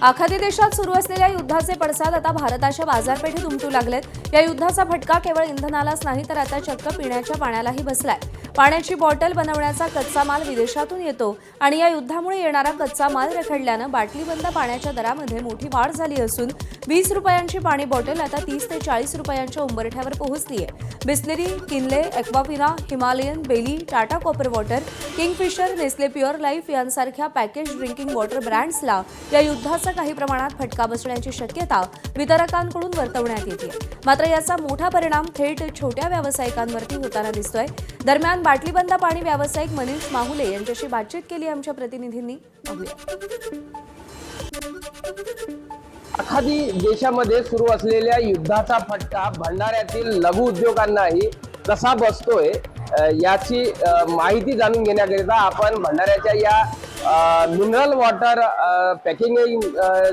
आखाती देशात सुरू असलेल्या युद्धाचे पडसाद आता भारताच्या बाजारपेठेत उमटू लागलेत। या युद्धाचा फटका केवळ इंधनालाच नाही तर आता चक्क पिण्याच्या पाण्यालाही बसलाय। पाण्याची बॉटल बनवण्याचा कच्चा माल विदेशातून येतो आणि या युद्धामुळे येणारा कच्चा माल रखडल्यानं बाटलीबंद पाण्याच्या दरामध्ये मोठी वाढ झाली असून 20 रुपयांची पाणी बॉटल आता 30 ते 40 रुपयांच्या उंबरठ्यावर पोहोचली आहे। Bisleri, Kinley, Aquafina, Himalayan, Bailley, Tata copper water, Kingfisher, Nestle pure life यांसारख्या पॅकेज ड्रिंकिंग वॉटर ब्रँड्सला या युद्धाचा काही प्रमाणात फटका बसण्याची शक्यता वितरकांकडून वर्तवण्यात येते। मात्र याचा मोठा परिणाम थेट छोट्या व्यावसायिकांवरती होताना दिसतोय। दरम्यान बाटलीबंद पाणी व्यावसायिक मनीष माहुले यांच्याशी बातचीत केली आमच्या प्रतिनिधींनी। आखाती देशामध्ये सुरू असलेल्या युद्धाचा फटका भंडाऱ्यातील लघु उद्योगांनाही कसा बसतोय याची माहिती जाणून घेण्याकरिता आपण भंडाऱ्याच्या या मिनरल वॉटर पॅकिंग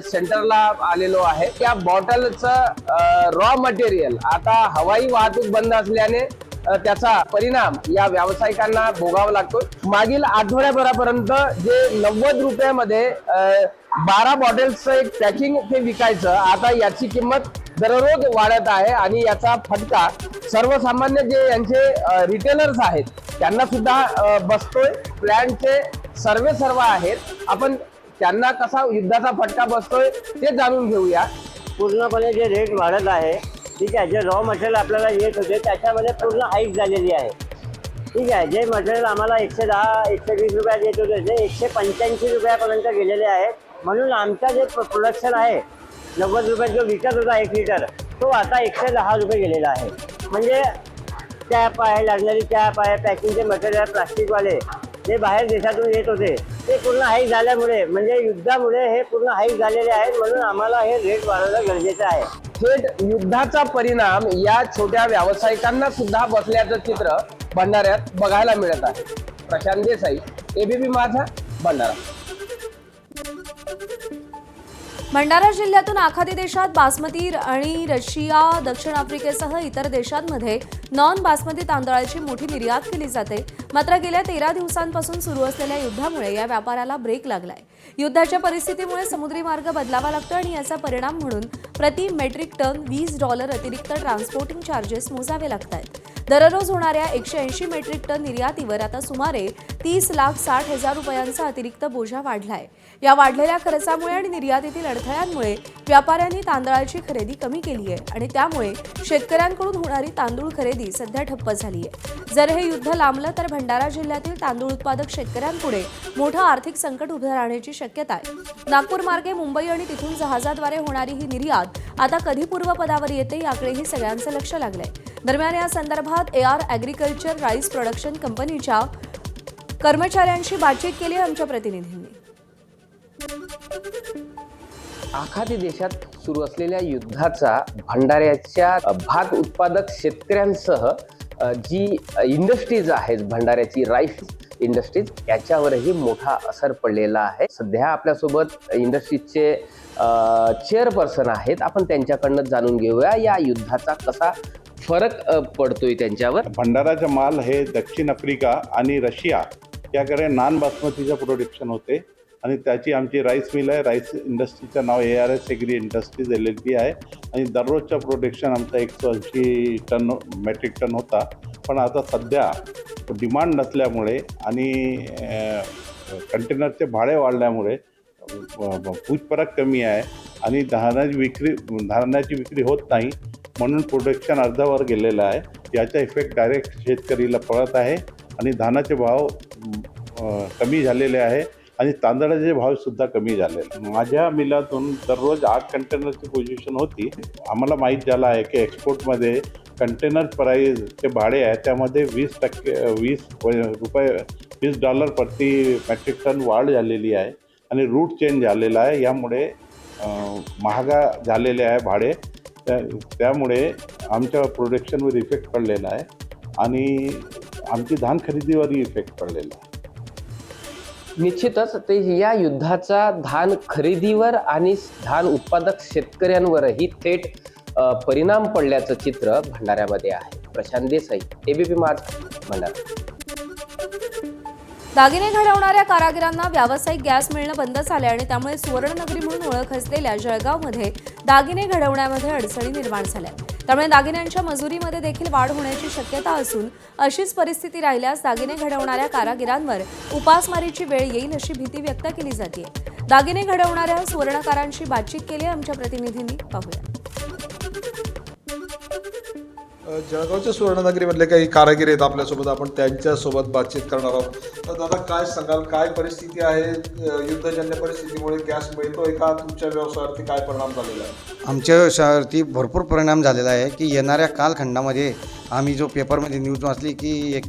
सेंटरला आलेलो आहे। त्या बॉटलचं रॉ मटेरियल आता हवाई वाहतूक बंद असल्याने त्याचा परिणाम या व्यावसायिकांना भोगावा लागतो। मागील आठवड्याभरापर्यंत जे 90 रुपयामध्ये 12 बॉटल्सचं एक पॅकिंग ते विकायचं, आता याची किंमत दररोज वाढत आहे आणि याचा फटका सर्वसामान्य जे यांचे रिटेलर्स आहेत त्यांना सुद्धा बसतोय। प्लॅन्टचे सर्व आहेत, आपण त्यांना कसा युद्धाचा फटका बसतोय ते जाणून घेऊया। पूर्णपणे जे रेट वाढत आहे, ठीक आहे, जे रॉ मटेरियल आपल्याला येत होते त्याच्यामध्ये पूर्ण हाईक झालेली आहे। ठीक आहे, जे मटेरियल आम्हाला 110 120 रुपयात येत होते ते 185 रुपयापर्यंत गेलेले आहे। म्हणून आमचा जे प्रोडक्शन आहे 90 रुपयात जो विकत होता 1 लिटर तो आता 110 रुपये गेलेला आहे। म्हणजे कॅप आहे, लागणारी कॅप आहे, पॅकिंगचे मटेरियल प्लास्टिकवाले जे बाहेर देशातून येत होते ते पूर्ण हाईक झाल्यामुळे, म्हणजे युद्धामुळे हे पूर्ण हाईक झालेले आहेत। म्हणून आम्हाला हे रेट वाढवणं गरजेचं आहे। थेट युद्धाचा परिणाम या छोट्या व्यावसायिकांना सुद्धा बसल्याचं चित्र भंडाऱ्यात बघायला मिळत आहे। प्रशांत देसाई, एबीपी माझा, भंडारा। भंडारा जिल्ह्यातून आखाती देशात बासमती आणि रशिया, दक्षिण आफ्रिकेसह इतर देशांमध्ये नॉन बासमती तांदळाची मोठी निर्यात केली जाते। मात्र गेल्या 13 दिवसांपासून सुरू असलेल्या युद्धामुळे या व्यापाराला ब्रेक लागलाय। युद्धाच्या परिस्थितीमुळे समुद्री मार्ग बदलावा लागतो आणि याचा परिणाम म्हणून प्रति मेट्रिक टन $20 अतिरिक्त ट्रान्सपोर्टिंग चार्जेस मोजावे लागतात। दररोज होणाऱ्या 180 मेट्रिक टन निर्यातीवर आता सुमारे 30,60,000 रुपयांचा अतिरिक्त बोजा वाढलाय। या वाढलेल्या खर्चामुळे आणि निर्यातीतील अडथळ्यांमुळे व्यापाऱ्यांनी तांदळाची खरेदी कमी केली आहे आणि त्यामुळे शेतकऱ्यांकडून होणारी तांदूळ खरेदी सध्या ठप्प झाली आहे। जर हे युद्ध लांबलं तर भंडारा जिल्ह्यातील तांदूळ उत्पादक शेतकऱ्यांपुढे मोठं आर्थिक संकट उभं राहण्याची शक्यता आहे। नागपूर मार्गे मुंबई आणि तिथून जहाजाद्वारे होणारी ही निर्यात आता कधी पूर्वपदावर येते याकडेही सगळ्यांचं लक्ष लागलंय। दरम्यान या संदर्भात AR ॲग्रिकल्चर राईस प्रोडक्शन कंपनीच्या कर्मचाऱ्यांशी बातचीत केली आमच्या प्रतिनिधींनी। आखाती देशात सुरू असलेल्या युद्धाचा भंडाऱ्याच्या भात उत्पादक शेतकऱ्यांसह जी इंडस्ट्रीज आहेत, भंडाऱ्याची राईस इंडस्ट्रीज, याच्यावरही मोठा असर पडलेला आहे। सध्या आपल्यासोबत इंडस्ट्रीजचे चेअरपर्सन आहेत, आपण त्यांच्याकडनं जाणून घेऊया या युद्धाचा कसा फरक पडतोय त्यांच्यावर। भंडाराचा माल हे दक्षिण आफ्रिका आणि रशिया याकडे नॉन बासमतीचं प्रोडक्शन होते आणि त्याची आमची राईस मिल आहे। राईस इंडस्ट्रीचं नाव ARS ॲग्री इंडस्ट्रीज LLP आहे आणि दररोजचं प्रोडक्शन आमचा 180 मेट्रिक टन होता। पण आता सध्या डिमांड नसल्यामुळे आणि कंटेनरचे भाडे वाढल्यामुळे पूछपरख कमी आहे आणि धान्याची विक्री होत नाही, म्हणून प्रोडक्शन अर्धावर गेलेलं आहे। याचा इफेक्ट डायरेक्ट शेतकरीला पडत आहे आणि धानाचे भाव कमी झालेले आहे आणि तांदळाचे भावसुद्धा कमी झाले। माझ्या मिलातून दररोज 8 कंटेनरची पोझिशन होती। आम्हाला माहीत झालं आहे की एक्सपोर्टमध्ये कंटेनर प्राईस जे भाडे आहे त्यामध्ये 20% $20 प्रति मेट्रिक टन वाढ झालेली आहे आणि रूट चेंज झालेला आहे। यामुळे महागा झालेले आहे भाडे, त्यामुळे आमच्या प्रोडक्शनवर इफेक्ट पडलेला आहे आणि आमची धान खरेदीवरही इफेक्ट पडलेला आहे। निश्चितच ते या युद्धाचा धान खरेदीवर आणि धान उत्पादक शेतकऱ्यांवरही थेट परिणाम पडल्याचं चित्र भंडाऱ्यामध्ये आहे। प्रशांत देसाई, एबीपी माझा, भंडारा। दागिने घडवणाऱ्या कारागिरांना व्यावसायिक गॅस मिळणं बंद झाले आणि त्यामुळे सुवर्णनगरी म्हणून ओळख असलेल्या जळगावमध्ये दागिने घडवण्यामध्ये अडचणी निर्माण झाल्या. त्यामुळे दागिन्यांच्या मजुरीमध्ये देखील वाढ होण्याची शक्यता असून अशीच परिस्थिती राहिल्यास दागिने घडवणाऱ्या कारागिरांवर उपासमारीची वेळ येईल अशी भीती व्यक्त केली जाते. दागिने घडवणाऱ्या सुवर्णकारांशी बातचीत केली आमच्या प्रतिनिधींनी. पाहूया. जळगावच्या सुवर्णनगरीमधले काही कारागीर आहेत आपल्यासोबत, आपण त्यांच्यासोबत बातचीत करणार आहोत. तर दादा, काय सांगाल, काय परिस्थिती आहे? युद्धजन्य परिस्थितीमुळे गॅस मिळतोय का? तुमच्या व्यवसायावरती काय परिणाम झालेला आहे? आमच्या व्यवसायावरती भरपूर परिणाम झालेला आहे की येणाऱ्या कालखंडामध्ये आम्ही जो पेपरमध्ये न्यूज वाचली की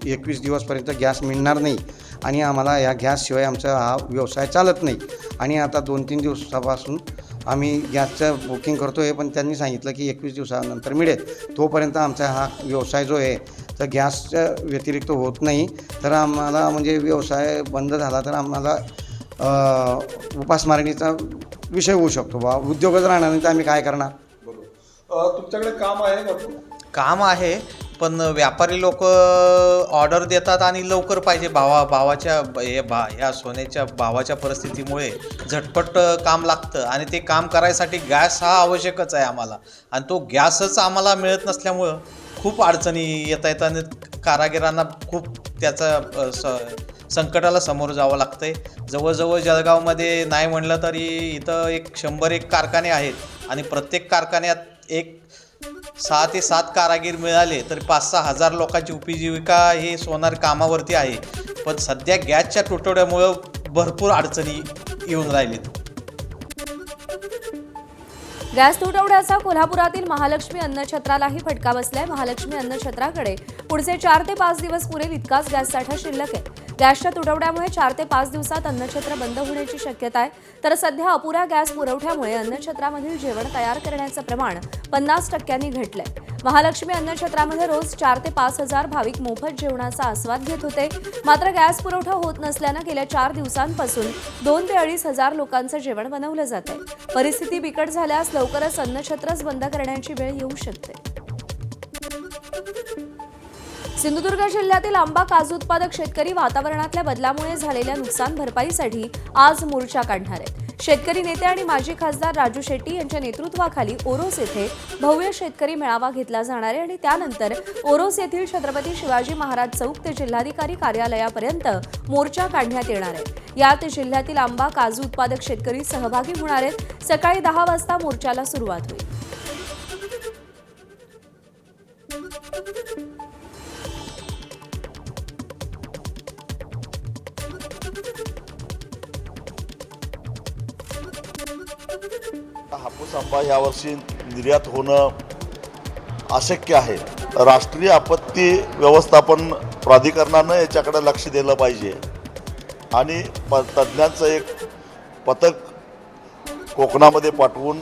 21 दिवसपर्यंत गॅस मिळणार नाही आणि आम्हाला या गॅसशिवाय आमचा हा व्यवसाय चालत नाही. आणि आता 2-3 दिवसापासून आम्ही गॅसचं बुकिंग करतो आहे, पण त्यांनी सांगितलं की 21 दिवसानंतर मिळेल. तोपर्यंत आमचा हा व्यवसाय जो आहे तर गॅसच्या व्यतिरिक्त होत नाही. तर आम्हाला म्हणजे व्यवसाय बंद झाला तर आम्हाला उपासमारीचा विषय होऊ शकतो. बा उद्योगच राहणार नाही तर आम्ही काय करणार? बरोबर. तुमच्याकडे काम आहे भरपूर? काम आहे, पण व्यापारी लोक ऑर्डर देतात आणि लवकर पाहिजे. ह्या सोन्याच्या भावाच्या परिस्थितीमुळे झटपट काम लागतं आणि ते काम करायसाठी गॅस हा आवश्यकच आहे आम्हाला. आणि तो गॅसच आम्हाला मिळत नसल्यामुळं खूप अडचणी येत आहेत आणि कारागिरांना खूप त्याचा संकटाला समोर जावं लागतं आहे. जवळजवळ जळगावमध्ये नाही म्हणलं तरी इथं 100 कारखाने आहेत आणि प्रत्येक कारखान्यात 6 ते 7 कारागीर मिळाले तर 5-6 हजार लोकांची उपजीविका हे सोनार कामावरती आहे. पण सध्या गॅसच्या तुटवड्यामुळं भरपूर अडचणी येऊन राहिलेत. गॅस तुटवड्याचा कोल्हापुरातील महालक्ष्मी अन्नछत्रालाही फटका बसलाय. महालक्ष्मी अन्नछत्राकडे पुढचे 4 ते 5 दिवस पुरेल इतकाच गॅस साठा शिल्लक आहे. गॅसच्या तुटवड्यामुळे 4 ते 5 दिवसात अन्नछत्र बंद होण्याची शक्यता आहे. तर सध्या अपुऱ्या गॅस पुरवठ्यामुळे अन्नछत्रामधील जेवण तयार करण्याचं प्रमाण 50% घटलंय. महालक्ष्मी अन्नछत्रामध्ये रोज 4 ते 5 हजार भाविक मोफत जेवणाचा आस्वाद घेत होते. मात्र गॅस पुरवठा होत नसल्यानं गेल्या 4 दिवसांपासून 2 ते 2.5 हजार लोकांचं जेवण बनवलं जात आहे. परिस्थिती बिकट झाल्यास लवकरच अन्नछत्रच बंद करण्याची वेळ येऊ शकते. सिंधुदुर्ग जिल्ह्यातील आंबा काजू उत्पादक शेतकरी वातावरणातल्या बदलामुळे झालेल्या नुकसान भरपाईसाठी आज मोर्चा काढणार आहेत. शेतकरी नेते आणि माजी खासदार राजू शेट्टी यांच्या नेतृत्वाखाली ओरोस येथे भव्य शेतकरी मेळावा घेतला जाणार आहे आणि त्यानंतर ओरोस येथील छत्रपती शिवाजी महाराज चौक ते जिल्हाधिकारी कार्यालयापर्यंत मोर्चा काढण्यात येणार आहे. यात जिल्ह्यातील आंबा काजू उत्पादक शेतकरी सहभागी होणार आहेत. सकाळी 10 वाजता मोर्चाला सुरुवात होईल. हापूस आंबा यावर्षी निर्यात होणं अशक्य आहे. राष्ट्रीय आपत्ती व्यवस्थापन प्राधिकरणानं याच्याकडे लक्ष दिलं पाहिजे आणि तज्ज्ञांचं एक पथक कोकणामध्ये पाठवून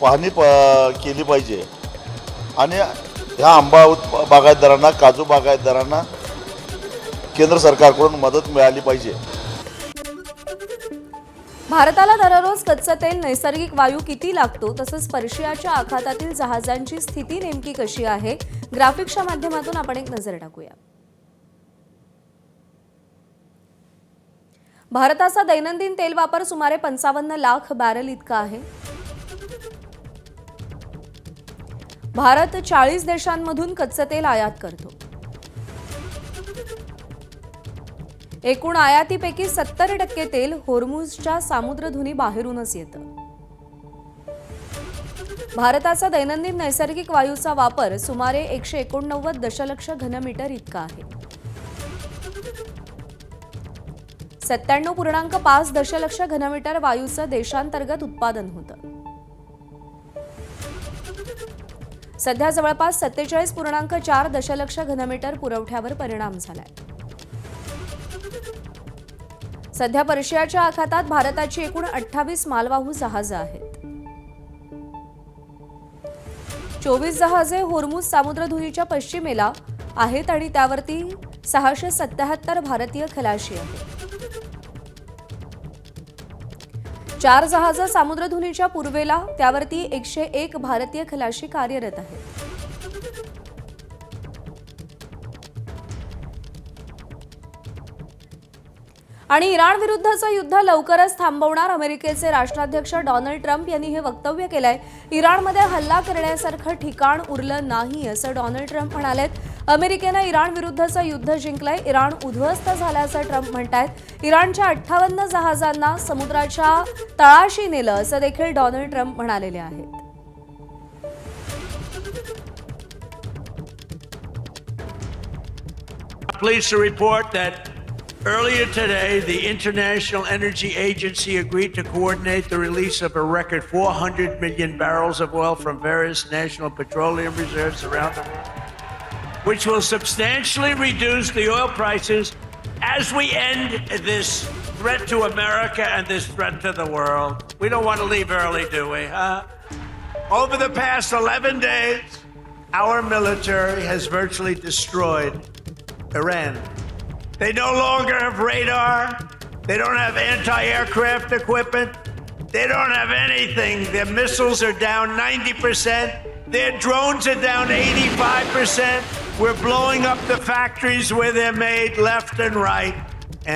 पाहणी केली पाहिजे आणि ह्या आंबा बागायतदारांना, काजू बागायतदारांना केंद्र सरकारकडून मदत मिळाली पाहिजे. भारताला दररोज कच्चं तेल, नैसर्गिक वायू किती लागतो, तसंच पर्शियाच्या आखातातील जहाजांची स्थिती नेमकी कशी आहे, ग्राफिक्सच्या माध्यमातून आपण एक नजर टाकूया. भारताचा दैनंदिन तेल वापर सुमारे 55 लाख बॅरल इतका आहे. भारत 40 देशांमधून कच्चं तेल आयात करतो. एकूण आयातीपैकी 70% तेल होर्मुझच्या सामुद्रधुनी बाहेरूनच येतं. भारताचा दैनंदिन नैसर्गिक वायूचा वापर सुमारे 189 दशलक्ष घनमीटर इतका आहे. 97.5 दशलक्ष घनमीटर वायूचं देशांतर्गत उत्पादन होतं. सध्या जवळपास 47.4 दशलक्ष घनमीटर पुरवठ्यावर परिणाम झालाय. सध्या पर्शियाच्या आखातात भारताची एकूण 28 मालवाहू जहाजं आहेत. 24 जहाजे होर्मुझ सामुद्रधुनीच्या पश्चिमेला आहेत आणि त्यावरती 677 भारतीय खलाशी आहेत. 4 जहाजं सामुद्रधुनीच्या पूर्वेला, त्यावरती 101 भारतीय खलाशी कार्यरत आहेत. आणि इराण विरुद्धचं युद्ध लवकरच थांबवणार अमेरिकेचे राष्ट्राध्यक्ष डोनाल्ड ट्रम्प यांनी हे वक्तव्य केलंय. इराणमध्ये हल्ला करण्यासारखं ठिकाण उरलं नाही असं डोनाल्ड ट्रम्प म्हणालेत. अमेरिकेनं इराण विरुद्धचं युद्ध जिंकलंय, इराण उद्ध्वस्त झाल्याचं ट्रम्प म्हणतायत. इराणच्या 58 जहाजांना समुद्राच्या तळाशी नेलं असं देखील डोनाल्ड ट्रम्प म्हणालेले आहेत. Pleased to report that earlier today, the International Energy Agency agreed to coordinate the release of a record 400 million barrels of oil from various national petroleum reserves around the world, which will substantially reduce the oil prices as we end this threat to America and this threat to the world. We don't want to leave early, do we? Over the past 11 days, our military has virtually destroyed Iran. They no longer have radar. They don't have anti-aircraft equipment. They don't have anything. Their missiles are down 90%. Their drones are down 85%. We're blowing up the factories where they're made left and right.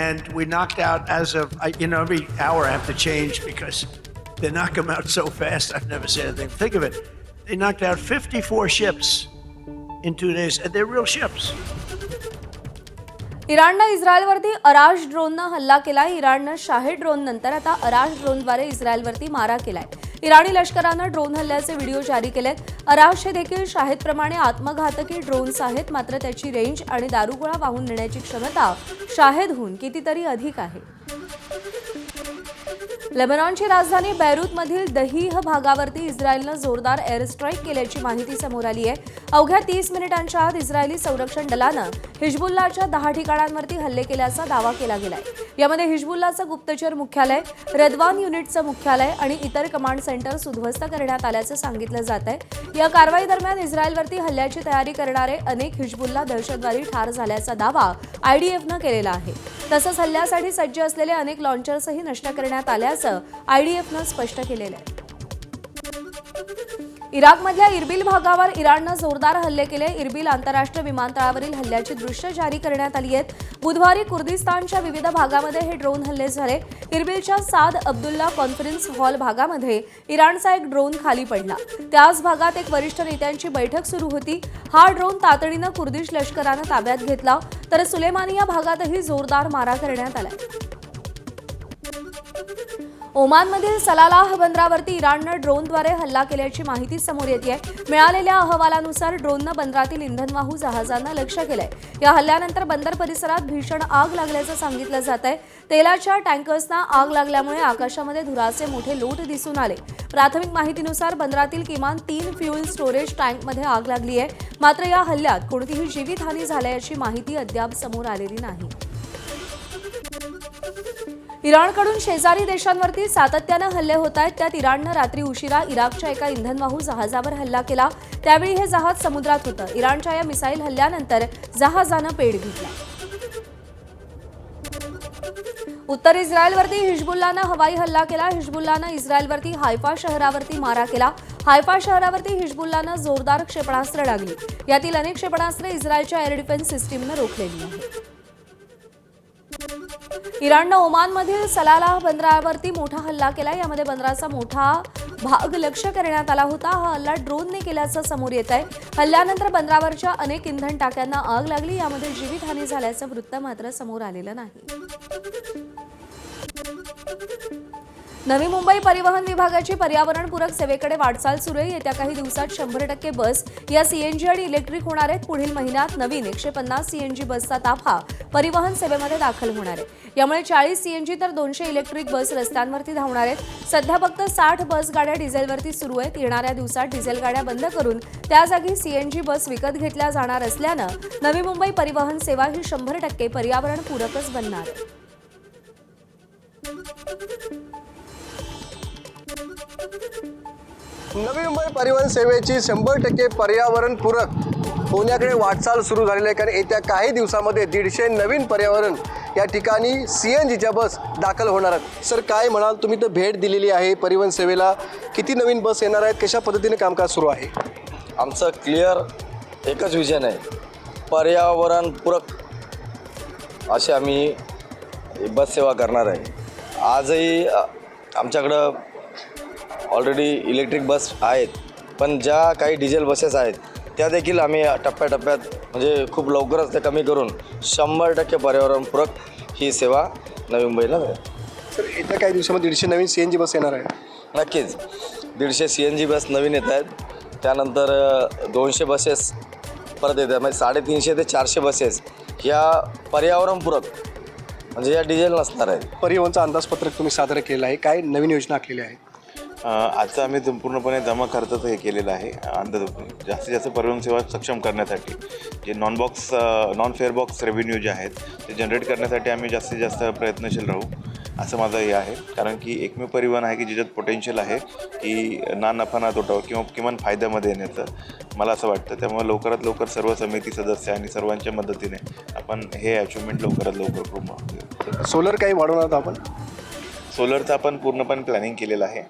And we knocked out, as of, every hour I have to change because they knock them out so fast. I've never seen anything. Think of it. They knocked out 54 ships in 2 days. And they're real ships. इराणनं इस्रायलवरती Arash ड्रोननं हल्ला केलाय. इराणनं Shahed drone नंतर आता Arash ड्रोनद्वारे इस्रायलवरती मारा केलाय. इराणी लष्करानं drone हल्ल्याचे व्हिडिओ जारी केलेत. अराश हे देखील शाहेदप्रमाणे आत्मघातकी ड्रोन्स आहेत, मात्र त्याची रेंज आणि दारुगोळा वाहून नेण्याची क्षमता शाहेदहून कितीतरी अधिक आहे. लेबनॉनची राजधानी बैरूतमधील दहीह भागावरती इस्रायलनं जोरदार एअर स्ट्राईक केल्याची माहिती समोर आली आहे. अवघ्या 30 मिनिटांच्या आत इस्रायली संरक्षण दलानं हिजबुल्लाच्या 10 ठिकाणांवरती हल्ले केल्याचा दावा केला गेलाय. यामध्ये हिजबुल्लाचं गुप्तचर मुख्यालय, रदवान युनिटचं मुख्यालय आणि इतर कमांड सेंटर्स उद्ध्वस्त करण्यात आल्याचं सांगितलं जात आहे. या कारवाई दरम्यान इस्रायलवरती हल्ल्याची तयारी करणारे अनेक हिजबुल्ला दहशतवादी ठार झाल्याचा दावा आयडीएफनं केलेला आहे. तसंच हल्ल्यासाठी सज्ज असलेले अनेक लॉन्चर्सही नष्ट करण्यात आल्याचं आयडीएफनं स्पष्ट केलेलं आहे. इराकमधल्या इरबिल भागावर इराणनं जोरदार हल्ले केले. इरबिल आंतरराष्ट्रीय विमानतळावरील हल्ल्याची दृश्य जारी करण्यात आली आहेत. बुधवारी कुर्दिस्तानच्या विविध भागामध्ये हे ड्रोन हल्ले झाले. इरबिलच्या साद अब्दुल्ला कॉन्फरन्स हॉल भागामध्ये इराणचा एक ड्रोन खाली पडला. त्याच भागात एक वरिष्ठ नेत्यांची बैठक सुरू होती. हा ड्रोन तातडीनं कुर्दिश लष्करानं ताब्यात घेतला, तर सुलेमानिया भागातही जोरदार मारा करण्यात आला. ओमानमधील सलालाह बंदरावरती इराणनं ड्रोनद्वारे हल्ला केल्याची माहिती समोर येते. मिळालेल्या अहवालानुसार ड्रोननं बंदरातील इंधनवाहू जहाजांना लक्ष्य केलंय. या हल्ल्यानंतर बंदर परिसरात भीषण आग लागल्याचं सांगितलं जात आहे. तेलाच्या टँकर्सना आग लागल्यामुळे आकाशामध्ये धुराचे मोठे लोट दिसून आले. प्राथमिक माहितीनुसार बंदरातील किमान 3 फ्युएल स्टोरेज टँकमध्ये आग लागली आहे. मात्र या हल्ल्यात कोणतीही जीवितहानी झाल्याची माहिती अद्याप समोर आलेली नाही. इराणकडून शेजारी देशांवरती सातत्यानं हल्ले होत आहेत. त्यात इराणनं रात्री उशिरा इराकच्या एका इंधनवाहू जहाजावर हल्ला केला. त्यावेळी हे जहाज समुद्रात होतं. इराणच्या या मिसाईल हल्ल्यानंतर जहाजानं पेट घेतला. उत्तर इस्रायलवरती हिजबुल्लानं हवाई हल्ला केला. हिजबुल्लानं इस्रायलवरती हायफा शहरावरती मारा केला. हायफा शहरावरती हिजबुल्लानं जोरदार क्षेपणास्त्र डागली. यातील अनेक क्षेपणास्त्रे इस्रायलच्या एअर डिफेन्स सिस्टीमनं रोखलेली आहेत. इराणनं ओमानमधील सलालाह बंदरावरती मोठा हल्ला केला. यामध्ये बंदराचा मोठा भाग लक्ष्य करण्यात आला होता. हा हल्ला ड्रोनने केल्याचं समोर येत आहे. हल्ल्यानंतर बंदरावरच्या अनेक इंधन टाक्यांना आग लागली. यामध्ये जीवितहानी झाल्याचं वृत्त मात्र समोर आलेलं नाही. नवी मुंबई परिवहन विभागाची पर्यावरणपूरक सेवेकडे वाटचाल सुरू आहे. येत्या काही दिवसात 100% बस या सीएनजी आणि इलेक्ट्रिक होणार आहेत. पुढील महिन्यात नवीन 150 सीएनजी बसचा ताफा परिवहन सेवेमध्ये दाखल होणार आहे. यामुळे 40 सीएनजी तर 200 इलेक्ट्रिक बस रस्त्यांवरती धावणार आहेत. सध्या फक्त 60 बस गाड्या डिझेलवरती सुरू आहेत. येणाऱ्या दिवसात डिझेल गाड्या बंद करून त्या जागी सीएनजी बस विकत घेतल्या जाणार असल्यानं नवी मुंबई परिवहन सेवा ही 100% पर्यावरणपूरकच बनणार आहे. नवी मुंबई परिवहन सेवेची 100% पर्यावरणपूरक होण्याकडे वाटचाल सुरू झालेली आहे. कारण येत्या काही दिवसामध्ये 150 नवीन पर्यावरण या ठिकाणी सीएनजीच्या बस दाखल होणार आहेत. सर, काय म्हणाल, तुम्ही तर भेट दिलेली आहे परिवहन सेवेला, किती नवीन बस येणार आहेत, कशा पद्धतीने कामकाज सुरू आहे? आमचं क्लिअर एकच विजन आहे, पर्यावरणपूरक असे आम्ही बस सेवा करणार आहे. आजही आमच्याकडं ऑलरेडी इलेक्ट्रिक बस आहेत, पण ज्या काही डिझेल बसेस आहेत त्या देखील आम्ही टप्प्याटप्प्यात म्हणजे खूप लवकरच ते कमी करून 100% पर्यावरणपूरक ही सेवा नवी मुंबईला मिळेल. सर येत्या काही दिवसामध्ये 150 नवीन CNG बस येणार आहे. नक्कीच 150 CNG बस नवीन येत आहेत. त्यानंतर 200 बसेस परत येत आहेत. म्हणजे 350 ते 400 बसेस ह्या पर्यावरणपूरक म्हणजे या डिझेल नसणार आहेत. परिवहनचं अंदाजपत्रक तुम्ही सादर केलेलं आहे. काय नवीन योजना आखलेल्या आहेत? आजचं आम्ही पूर्णपणे जमा खर्चाचं हे केलेलं आहे. जास्तीत जास्त परिवहन सेवा सक्षम करण्यासाठी जे नॉन फेअर बॉक्स रेव्हेन्यू जे आहेत ते जनरेट करण्यासाठी आम्ही जास्तीत जास्त प्रयत्नशील राहू असं माझं हे आहे. कारण की एकमेव परिवहन आहे की ज्याच्यात पोटेन्शियल आहे की ना नफा ना तोटा किंवा किमान फायद्यामध्ये येण्याचं मला असं वाटतं. त्यामुळे लवकरात लवकर सर्व समिती सदस्य आणि सर्वांच्या मदतीने आपण हे अचिव्हमेंट लवकरात लवकर करू. सोलर काही वाढवणार आपण? सोलरचं आपण पूर्णपणे प्लॅनिंग केलेलं आहे.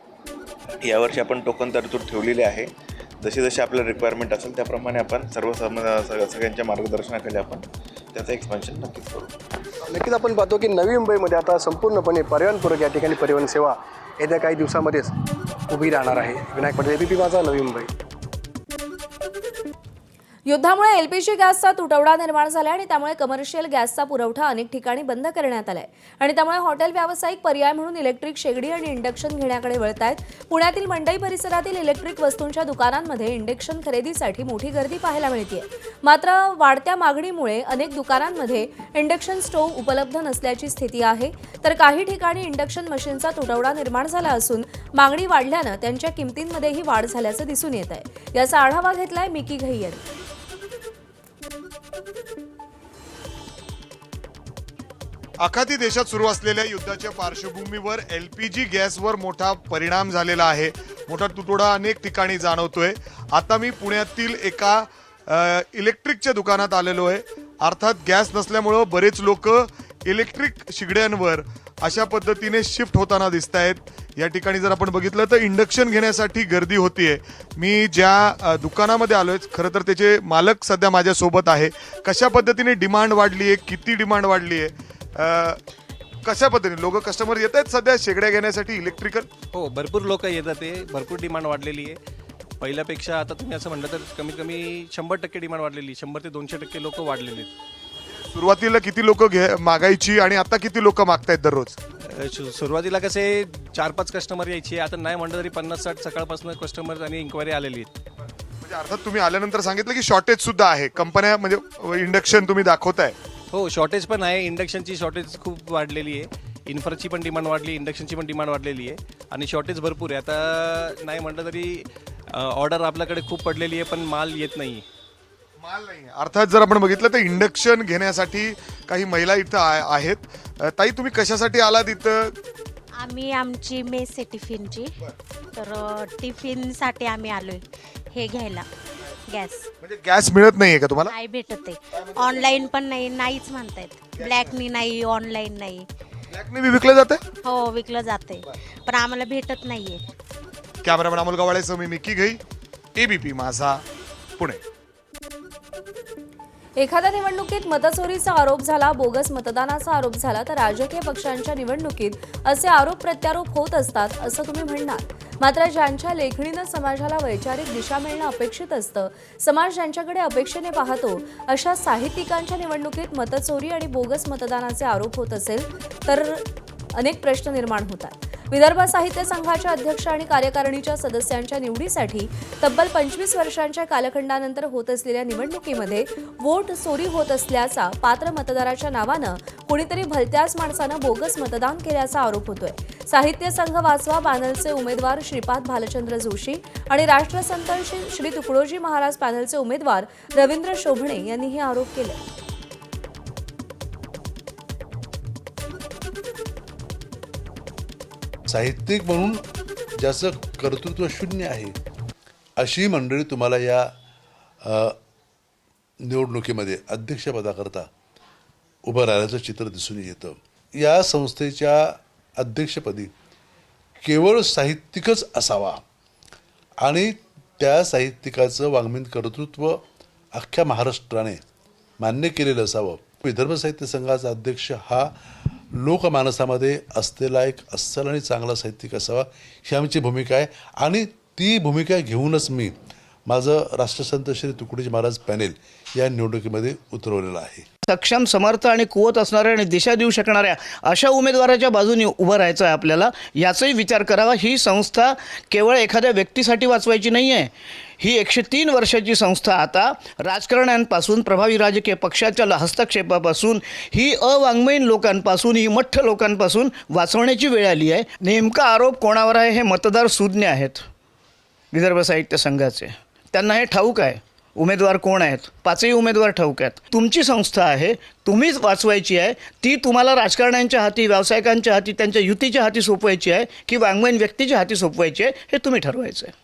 यावर्षी आपण टोकन तरतूद ठेवलेली आहे. जशी जशी आपल्याला रिक्वायरमेंट असेल त्याप्रमाणे आपण सगळ्यांच्या मार्गदर्शनाखाली आपण त्याचं एक्सपान्शन नक्कीच करू. नक्कीच आपण पाहतो की नवी मुंबईमध्ये आता संपूर्णपणे पर्यावरणपूरक या ठिकाणी परिवहन सेवा येत्या काही दिवसामध्येच उभी राहणार आहे. विनायक पटेल, ABP माझा, नवी मुंबई. युद्धामुळे LPG गॅसचा तुटवडा निर्माण झाला आणि त्यामुळे कमर्शियल गॅसचा पुरवठा अनेक ठिकाणी बंद करण्यात आलाय आणि त्यामुळे हॉटेल व्यावसायिक पर्याय म्हणून इलेक्ट्रिक शेगडी आणि इंडक्शन घेण्याकडे वळत आहेत. पुण्यातील मंडई परिसरातील इलेक्ट्रिक वस्तूंच्या दुकानांमध्ये इंडक्शन खरेदीसाठी मोठी गर्दी पाहायला मिळते. मात्र वाढत्या मागणीमुळे अनेक दुकानांमध्ये इंडक्शन स्टोव्ह उपलब्ध नसल्याची स्थिती आहे. तर काही ठिकाणी इंडक्शन मशीनचा तुटवडा निर्माण झाला असून मागणी वाढल्यानं त्यांच्या किमतींमध्येही वाढ झाल्याचं दिसून येत आहे. याचा आढावा घेतलाय मिकी घई यांनी. आखाती देशात सुरू असलेल्या युद्धाच्या पार्श्वभूमीवर LPG गॅसवर मोठा परिणाम झालेला आहे. मोठा तुटवडा अनेक ठिकाणी जाणवतोय. आता मी पुण्यातील एका इलेक्ट्रिकच्या दुकानात आलेलो आहे. अर्थात गॅस नसल्यामुळं बरेच लोक इलेक्ट्रिक शिगड्यांवर अशा पद्धतीने शिफ्ट होताना दिसत आहेत. या ठिकाणी जर आपण बघितलं तर इंडक्शन घेण्यासाठी गर्दी होतीये. मी ज्या दुकानामध्ये आलोय खरं तर त्याचे मालक सध्या माझ्यासोबत आहे. कशा पद्धतीने डिमांड वाढली आहे, किती डिमांड वाढली आहे, कशा पद्धतीने लोक कस्टमर येत आहेत सध्या शेगड्या घेण्यासाठी इलेक्ट्रिकल? हो, भरपूर लोक येतात. ते भरपूर डिमांड वाढलेली आहे. पहिल्यापेक्षा आता तुम्ही असं म्हटलं तर कमीत कमी 100% डिमांड वाढलेली, 100 ते 200% लोक वाढलेले आहेत. सुरुवातीला किती लोक मागायची आणि आता किती लोक मागतायत दररोज? सुरुवातीला कसे 4-5 कस्टमर यायचे, आता नाही म्हणलं तरी 50-60 सकाळपासून कस्टमर आणि इन्क्वायरी आलेली आहेत. म्हणजे अर्थात तुम्ही आल्यानंतर सांगितलं की शॉर्टेज सुद्धा आहे. कंपन्या म्हणजे इंडक्शन तुम्ही दाखवताय? हो, शॉर्टेज पण आहे. इंडक्शनची शॉर्टेज खूप वाढलेली आहे. इन्फ्राची पण डिमांड वाढली, इंडक्शनची पण डिमांड वाढलेली आहे आणि शॉर्टेज भरपूर आहे. आता नाही म्हटलं तरी ऑर्डर आपल्याकडे खूप पडलेली आहे, पण माल येत नाही. माल नाही. अर्थात जर आपण बघितलं तर इंडक्शन घेण्यासाठी काही महिला इथं आहेत. ताई, तुम्ही कशासाठी आलात इथं? आम्ही आमची मेस आहे टिफिनची, तर टिफिनसाठी आम्ही आलोय हे घ्यायला. गॅस म्हणजे गॅस मिळत नाहीये का तुम्हाला? नाही भेटत आहे. ऑनलाईन पण नाही, नाहीच म्हणतायत. ब्लॅकनी नाही, ऑनलाईन नाही. ब्लॅकने विकलं जाते? हो, विकलं जाते, पण आम्हाला भेटत नाहीये. कॅमेरामॅन अमोल गवाळेसह मी मिकी घई, ABP माझा, पुणे. एखाद्या निवडणुकीत मतचोरीचा आरोप झाला, बोगस मतदानाचा आरोप झाला तर राजकीय पक्षांच्या निवडणुकीत असे आरोप प्रत्यारोप होत असतात असं तुम्ही म्हणणार. मात्र ज्यांच्या लेखणीनं समाजाला वैचारिक दिशा मिळणं अपेक्षित असतं, समाज ज्यांच्याकडे अपेक्षेने पाहतो, अशा साहित्यिकांच्या निवडणुकीत मतचोरी आणि बोगस मतदानाचे आरोप होत असेल तर अनेक प्रश्न निर्माण होतात. विदर्भ साहित्य संघाच्या अध्यक्ष आणि कार्यकारिणीच्या सदस्यांच्या निवडीसाठी तब्बल 25 वर्षांच्या कालखंडानंतर होत असलेल्या निवडणुकीमध्ये वोट चोरी होत असल्याचा पात्र मतदाराच्या नावानं कुणीतरी भलत्याच माणसानं बोगस मतदान केल्याचा आरोप होतोय. साहित्य संघ वाचवा पॅनलचे उमेदवार श्रीपाद भालचंद्र जोशी आणि राष्ट्रसंत श्री तुकडोजी महाराज पॅनलचे उमेदवार रवींद्र शोभणे यांनी हे आरोप केले. साहित्यिक म्हणून ज्याचं कर्तृत्व शून्य आहे अशी मंडळी तुम्हाला या निवडणुकीमध्ये अध्यक्षपदाकरता उभं राहिल्याचं चित्र दिसून येतं. या संस्थेच्या अध्यक्षपदी केवळ साहित्यिकच असावा आणि त्या साहित्यिकाचं वाङ्मयीन कर्तृत्व अख्ख्या महाराष्ट्राने मान्य केलेलं असावं. विदर्भ साहित्य संघाचा अध्यक्ष हा लोकमानसामध्ये असलेला एक अस्सल आणि चांगला साहित्यिक असावा ही आमची भूमिका आहे आणि ती भूमिका घेऊनच मी माझं राष्ट्रसंत श्री तुकडोजी महाराज पॅनेल या निवडणुकीमध्ये उतरवलेलं आहे. सक्षम, समर्थ आणि कुवत असणाऱ्या आणि दिशा देऊ शकणाऱ्या अशा उमेदवाराच्या बाजूने उभं राहायचं आहे आपल्याला. याचाही विचार करावा. ही संस्था केवळ एखाद्या व्यक्तीसाठी वाचवायची नाही आहे. ही 103 वर्षाची संस्था आता राजकारण्यांपासून, प्रभावी राजकीय पक्षाच्या हस्तक्षेपापासून, ही अवाङ्मयीन लोकांपासून, ही मठ्ठ लोकांपासून वाचवण्याची वेळ आली आहे. नेमका आरोप कोणावर आहे हे मतदार सुज्ञ आहेत विदर्भ साहित्य संघाचे. त्यांना हे ठाऊक आहे उमेदवार कोण आहेत. 5ही उमेदवार ठाऊक आहेत. तुमची संस्था आहे, तुम्हीच वाचवायची आहे. ती तुम्हाला राजकारण्यांच्या हाती, व्यावसायिकांच्या हाती, त्यांच्या युतीच्या हाती सोपवायची आहे की वाङ्मयीन व्यक्तीच्या हाती सोपवायची आहे हे तुम्ही ठरवायचं आहे.